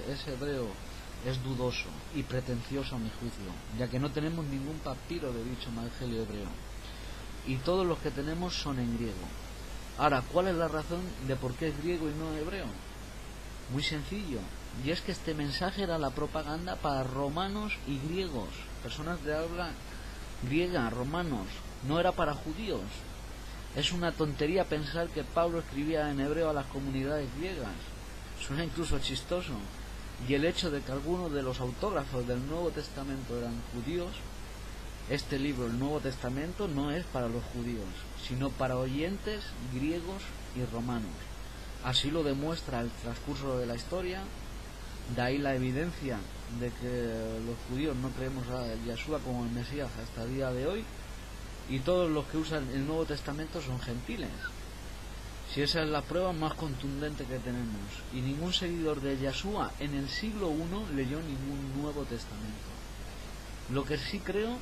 es hebreo es dudoso y pretencioso a mi juicio, ya que no tenemos ningún papiro de dicho Evangelio hebreo. Y todos los que tenemos son en griego. Ahora, ¿cuál es la razón de por qué es griego y no hebreo? Muy sencillo, y es que este mensaje era la propaganda para romanos y griegos, personas de habla griega, romanos, no era para judíos. Es una tontería pensar que Pablo escribía en hebreo a las comunidades griegas, suena incluso chistoso, y el hecho de que algunos de los autógrafos del Nuevo Testamento eran judíos. Este libro, el Nuevo Testamento, no es para los judíos, sino para oyentes griegos y romanos. Así lo demuestra el transcurso de la historia. De ahí la evidencia de que los judíos no creemos a Yeshua como el Mesías hasta el día de hoy, y todos los que usan el Nuevo Testamento son gentiles. Si esa es la prueba más contundente que tenemos, y ningún seguidor de Yeshua en el siglo I leyó ningún Nuevo Testamento. Lo que sí creo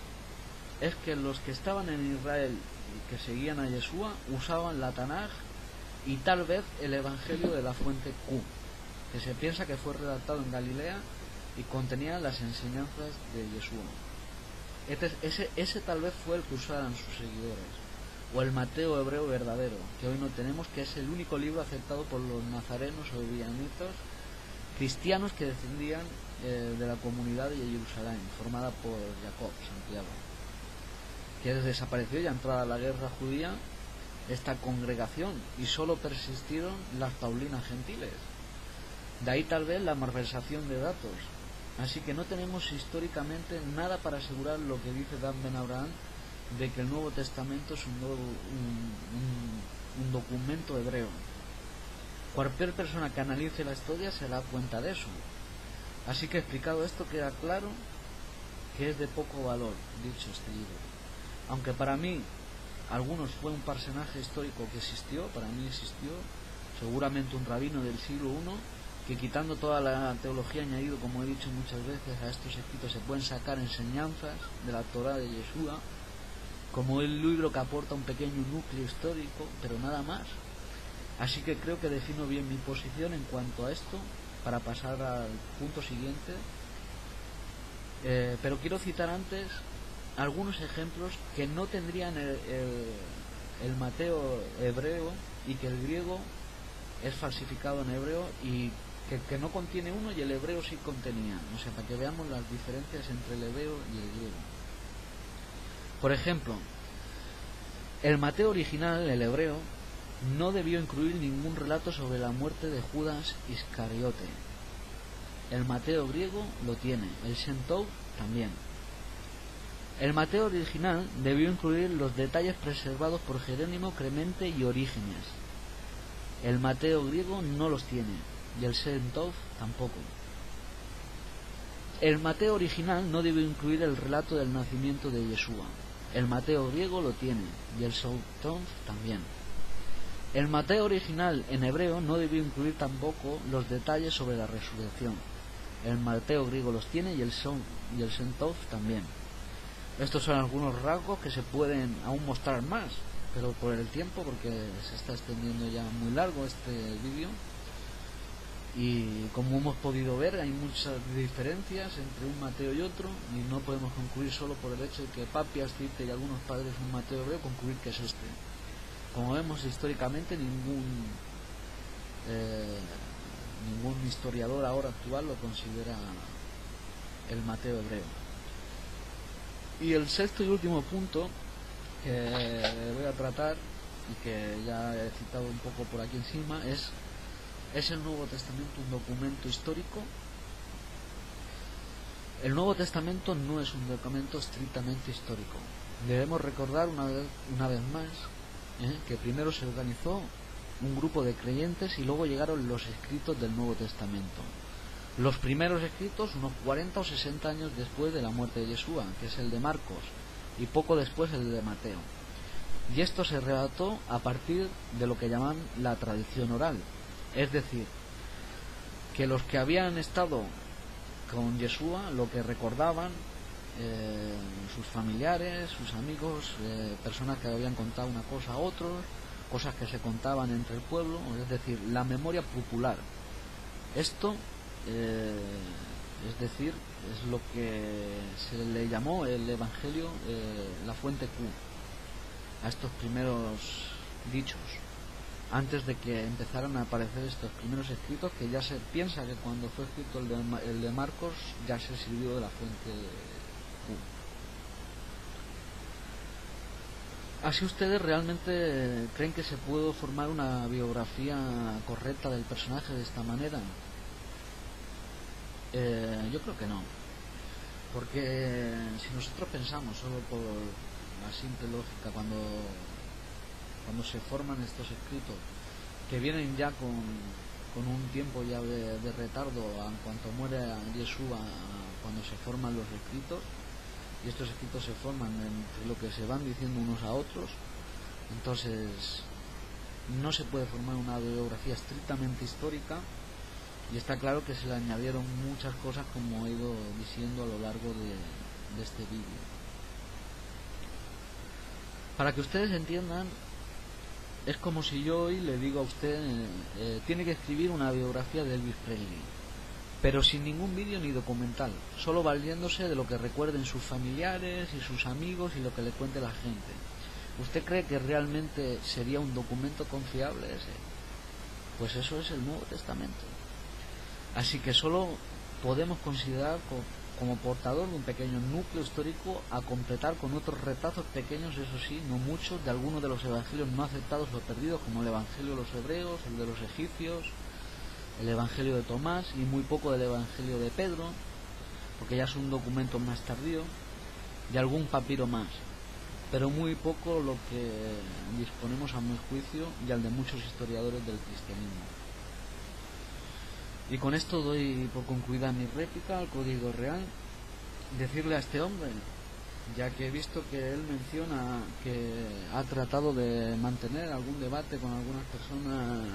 es que los que estaban en Israel y que seguían a Yeshua usaban la Tanaj y tal vez el Evangelio de la fuente Q, que se piensa que fue redactado en Galilea y contenía las enseñanzas de Yeshua. Ese tal vez fue el que usaran sus seguidores, o el Mateo hebreo verdadero, que hoy no tenemos, que es el único libro aceptado por los nazarenos o ebionitas cristianos que descendían de la comunidad de Jerusalén, formada por Jacob, Santiago, que desapareció ya entrada la guerra judía esta congregación, y solo persistieron las paulinas gentiles. De ahí tal vez la malversación de datos. Así que no tenemos históricamente nada para asegurar lo que dice Dan Ben Abraham, de que el Nuevo Testamento es un documento hebreo. Cualquier persona que analice la historia se da cuenta de eso. Así que explicado esto queda claro que es de poco valor dicho este libro. Aunque para mí algunos fue un personaje histórico que existió, para mí existió, seguramente un rabino del siglo I, que quitando toda la teología añadido, como he dicho muchas veces, a estos escritos se pueden sacar enseñanzas de la Torá de Yeshua, como el libro que aporta un pequeño núcleo histórico, pero nada más. Así que creo que defino bien mi posición en cuanto a esto, para pasar al punto siguiente. Pero quiero citar antes algunos ejemplos que no tendrían el Mateo hebreo, y que el griego es falsificado en hebreo, y que no contiene uno y el hebreo sí contenía. O sea, para que veamos las diferencias entre el hebreo y el griego. Por ejemplo, el Mateo original, el hebreo, no debió incluir ningún relato sobre la muerte de Judas Iscariote. El Mateo griego lo tiene, el Shem Tov también. El Mateo original debió incluir los detalles preservados por Jerónimo, Clemente y Orígenes. El Mateo griego no los tiene, y el Shem Tov tampoco. El Mateo original no debió incluir el relato del nacimiento de Yeshua. El Mateo griego lo tiene, y el Shem Tov también. El Mateo original en hebreo no debió incluir tampoco los detalles sobre la resurrección. El Mateo griego los tiene y el Shem Tov también. Estos son algunos rasgos que se pueden aún mostrar más, pero por el tiempo, porque se está extendiendo ya muy largo este vídeo, y como hemos podido ver hay muchas diferencias entre un Mateo y otro, y no podemos concluir solo por el hecho de que Papi Astite y algunos padres un Mateo hebreo concluir que es este. Como vemos históricamente ningún historiador ahora actual lo considera el Mateo hebreo. Y el sexto y último punto que voy a tratar, y que ya he citado un poco por aquí encima, es el Nuevo Testamento un documento histórico. El Nuevo Testamento no es un documento estrictamente histórico. Debemos recordar una vez más que primero se organizó un grupo de creyentes y luego llegaron los escritos del Nuevo Testamento. Los primeros escritos unos 40 o 60 años después de la muerte de Yeshua, que es el de Marcos, y poco después el de Mateo. Y esto se redactó a partir de lo que llaman la tradición oral, es decir, que los que habían estado con Yeshua lo que recordaban, sus familiares, sus amigos, personas que habían contado una cosa a otros, cosas que se contaban entre el pueblo, es decir, la memoria popular. Esto es decir, es lo que se le llamó el Evangelio, la fuente Q, a estos primeros dichos, antes de que empezaran a aparecer estos primeros escritos, que ya se piensa que cuando fue escrito el de Marcos ya se sirvió de la fuente Q. ¿Así ustedes realmente creen que se puede formar una biografía correcta del personaje de esta manera? Yo creo que no, porque si nosotros pensamos solo por la simple lógica, cuando se forman estos escritos, que vienen ya con un tiempo ya de retardo en cuanto muere Yeshua, cuando se forman los escritos, y estos escritos se forman entre lo que se van diciendo unos a otros, entonces no se puede formar una biografía estrictamente histórica. Y está claro que se le añadieron muchas cosas, como he ido diciendo a lo largo de este vídeo. Para que ustedes entiendan, es como si yo hoy le digo a usted, tiene que escribir una biografía de Elvis Presley, pero sin ningún vídeo ni documental, solo valiéndose de lo que recuerden sus familiares y sus amigos y lo que le cuente la gente. ¿Usted cree que realmente sería un documento confiable ese? Pues eso es el Nuevo Testamento. Así que solo podemos considerar como portador de un pequeño núcleo histórico, a completar con otros retazos pequeños, eso sí, no muchos, de algunos de los evangelios no aceptados o perdidos, como el evangelio de los hebreos, el de los egipcios, el evangelio de Tomás, y muy poco del evangelio de Pedro, porque ya es un documento más tardío, y algún papiro más, pero muy poco lo que disponemos a mi juicio y al de muchos historiadores del cristianismo. Y con esto doy por concluida mi réplica al código real. Decirle a este hombre, ya que he visto que él menciona que ha tratado de mantener algún debate con algunas personas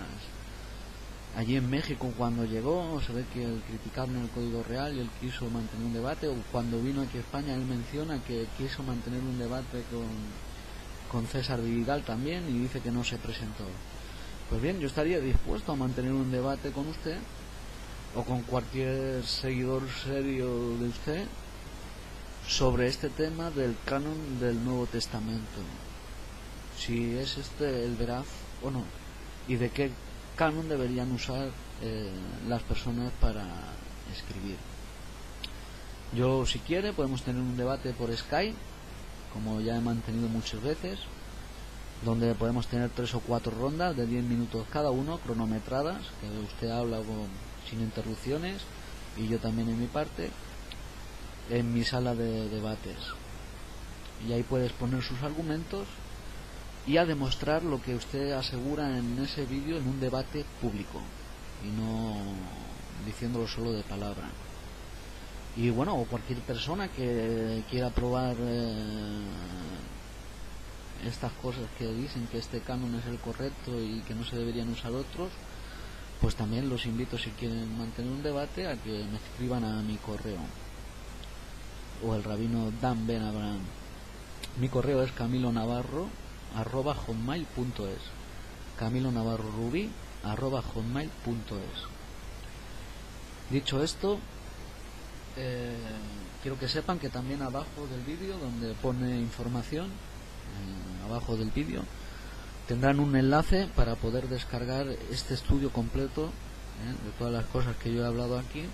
allí en México cuando llegó, se ve que él criticaron el código real y él quiso mantener un debate, o cuando vino aquí a España él menciona que quiso mantener un debate con César Vidal también y dice que no se presentó. Pues bien, yo estaría dispuesto a mantener un debate con usted o con cualquier seguidor serio de usted sobre este tema del canon del Nuevo Testamento, si es este el veraz o no, y de qué canon deberían usar las personas para escribir. Yo, si quiere, podemos tener un debate por Skype, como ya he mantenido muchas veces, donde podemos tener 3 o 4 rondas de 10 minutos cada uno, cronometradas, que usted habla sin interrupciones y yo también en mi parte, en mi sala de debates, y ahí puede exponer sus argumentos y a demostrar lo que usted asegura en ese vídeo en un debate público y no diciéndolo solo de palabra. Y bueno, o cualquier persona que quiera probar estas cosas que dicen que este canon es el correcto y que no se deberían usar otros, pues también los invito, si quieren mantener un debate, a que me escriban a mi correo, o el rabino Dan Ben Abraham. Mi correo es camilonavarro@hotmail.es, camilonavarrorubí@hotmail.es. Dicho esto, quiero que sepan que también abajo del vídeo, donde pone información, abajo del vídeo tendrán un enlace para poder descargar este estudio completo de todas las cosas que yo he hablado aquí,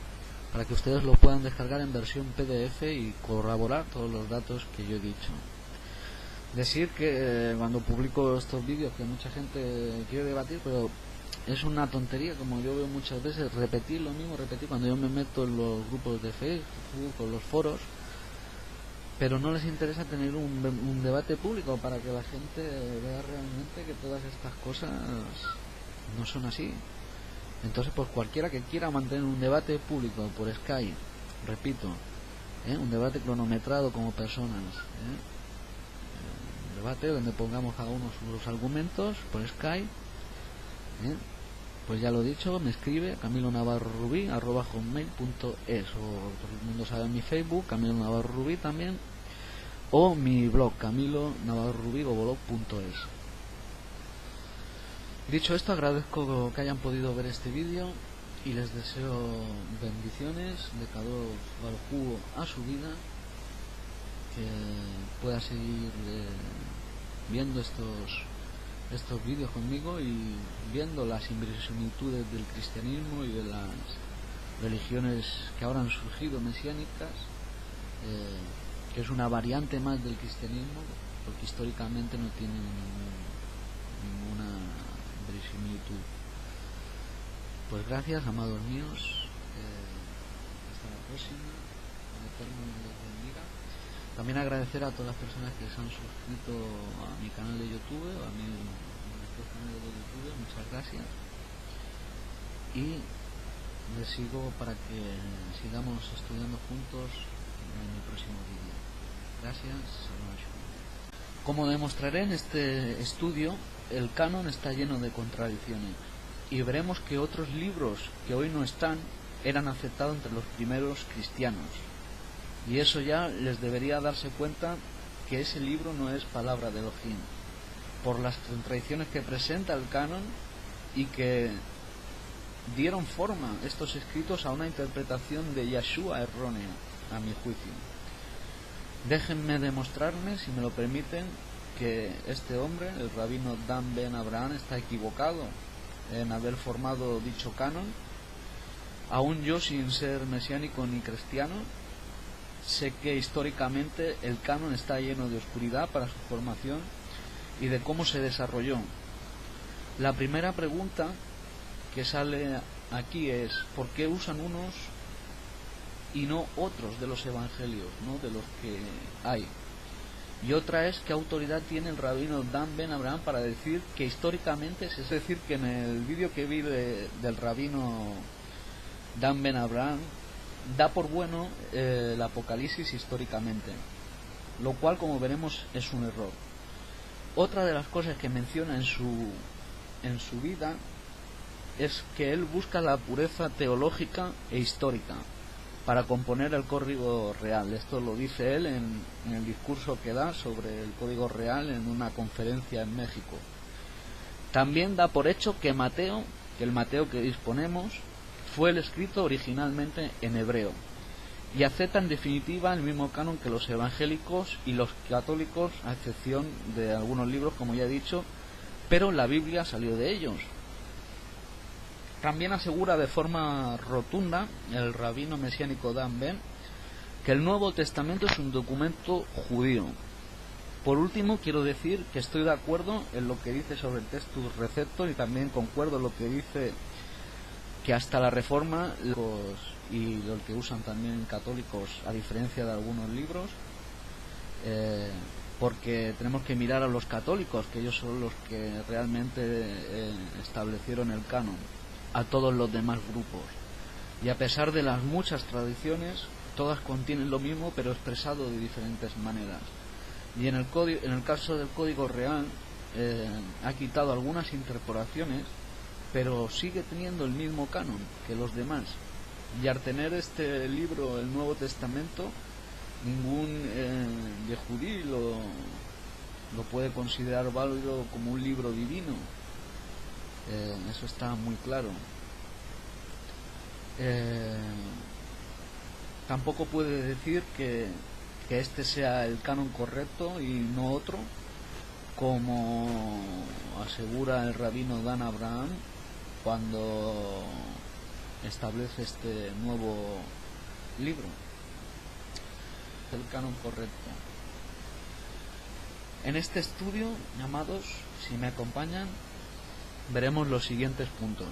para que ustedes lo puedan descargar en versión PDF y corroborar todos los datos que yo he dicho. Decir que cuando publico estos vídeos, que mucha gente quiere debatir, pero es una tontería, como yo veo muchas veces, repetir lo mismo, cuando yo me meto en los grupos de Facebook o los foros, pero no les interesa tener un debate público para que la gente vea realmente que todas estas cosas no son así. Entonces, pues cualquiera que quiera mantener un debate público por Skype, repito, un debate cronometrado como personas, un debate donde pongamos cada uno sus argumentos por Skype, pues ya lo he dicho, me escribe camilonavarrorubí@hotmail.es, o todo el mundo sabe mi Facebook, Camilo Navarro Rubí también, o mi blog, camilonavarrorubí.blog.es. Dicho esto, agradezco que hayan podido ver este vídeo y les deseo bendiciones de Kadosh Baruj Hu a su vida, que pueda seguir viendo estos vídeos conmigo y viendo las similitudes del cristianismo y de las religiones que ahora han surgido mesiánicas, que es una variante más del cristianismo, porque históricamente no tienen ninguna similitud. Pues gracias, amados míos, hasta la próxima, el Eterno les bendiga. También agradecer a todas las personas que se han suscrito a mi canal de YouTube, o a mi canal de YouTube, muchas gracias, y les sigo para que sigamos estudiando juntos en mi próximo vídeo. Gracias. Como demostraré en este estudio, el canon está lleno de contradicciones, y veremos que otros libros que hoy no están eran aceptados entre los primeros cristianos, y eso ya les debería darse cuenta que ese libro no es palabra de Elohim, por las contradicciones que presenta el canon y que dieron forma estos escritos a una interpretación de Yeshua errónea, a mi juicio. Déjenme demostrarme, si me lo permiten, que este hombre, el rabino Dan Ben Abraham, está equivocado en haber formado dicho canon. Aún yo, sin ser mesiánico ni cristiano, sé que históricamente el canon está lleno de oscuridad para su formación y de cómo se desarrolló. La primera pregunta que sale aquí es: ¿por qué usan unos y no otros de los evangelios, no de los que hay? Y otra es: ¿qué autoridad tiene el rabino Dan Ben Abraham para decir que históricamente, es decir, que en el vídeo que vi del rabino Dan Ben Abraham, da por bueno el Apocalipsis históricamente, lo cual, como veremos, es un error. Otra de las cosas que menciona en su vida es que él busca la pureza teológica e histórica para componer el código real. Esto lo dice él en el discurso que da sobre el código real en una conferencia en México. También da por hecho que el Mateo que disponemos, fue el escrito originalmente en hebreo, y acepta en definitiva el mismo canon que los evangélicos y los católicos, a excepción de algunos libros, como ya he dicho, pero la Biblia salió de ellos. También asegura de forma rotunda el rabino mesiánico Dan Ben que el Nuevo Testamento es un documento judío. Por último, quiero decir que estoy de acuerdo en lo que dice sobre el Textus Receptor, y también concuerdo en lo que dice que hasta la Reforma y lo que usan también católicos, a diferencia de algunos libros, porque tenemos que mirar a los católicos, que ellos son los que realmente establecieron el canon, a todos los demás grupos. Y a pesar de las muchas tradiciones, todas contienen lo mismo, pero expresado de diferentes maneras. Y en el caso del Código Real, ha quitado algunas interpolaciones, pero sigue teniendo el mismo canon que los demás. Y al tener este libro, el Nuevo Testamento, ningún yehudí lo puede considerar válido como un libro divino. Eso está muy claro. Tampoco puede decir que este sea el canon correcto y no otro, como asegura el rabino Dan Abraham cuando establece este nuevo libro. El canon correcto. En este estudio, amados, si me acompañan, veremos los siguientes puntos.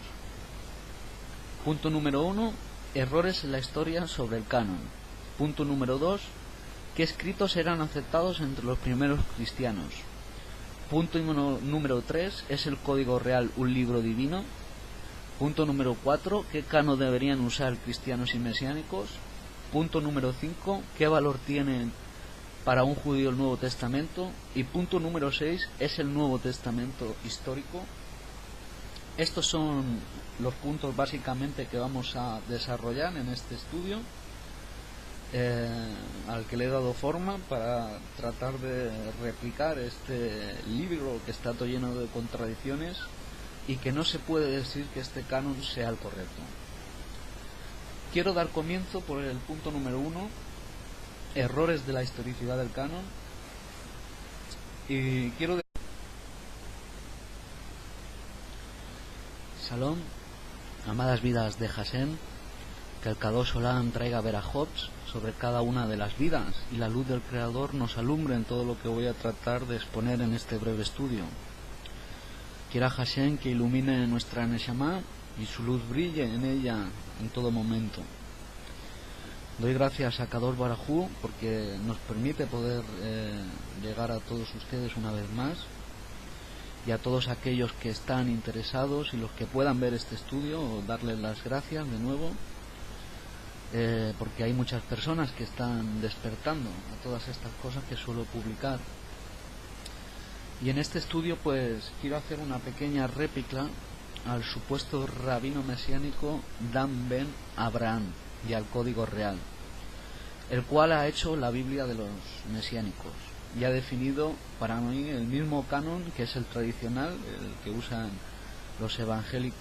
Punto número 1, errores en la historia sobre el canon. Punto número 2, qué escritos eran aceptados entre los primeros cristianos. Punto número 3, ¿es el Código Real un libro divino? Punto número 4, ¿qué canon deberían usar cristianos y mesiánicos? Punto número 5, ¿qué valor tiene para un judío el Nuevo Testamento? Y punto número 6, ¿es el Nuevo Testamento histórico? Estos son los puntos básicamente que vamos a desarrollar en este estudio, al que le he dado forma para tratar de replicar este libro que está todo lleno de contradicciones y que no se puede decir que este canon sea el correcto. Quiero dar comienzo por el punto número 1, errores de la historicidad del canon, y quiero Shalom, amadas vidas de Hashem, que el Kadosh Olam traiga verajots sobre cada una de las vidas y la luz del Creador nos alumbre en todo lo que voy a tratar de exponer en este breve estudio. Quiera Hashem que ilumine nuestra Neshama y su luz brille en ella en todo momento. Doy gracias a Kadosh Baruj Hu porque nos permite poder llegar a todos ustedes una vez más, y a todos aquellos que están interesados y los que puedan ver este estudio, darles las gracias de nuevo, porque hay muchas personas que están despertando a todas estas cosas que suelo publicar. Y en este estudio pues quiero hacer una pequeña réplica al supuesto rabino mesiánico Dan Ben Abraham y al Código Real, el cual ha hecho la Biblia de los mesiánicos y ha definido para mí el mismo canon que es el tradicional, el que usan los evangélicos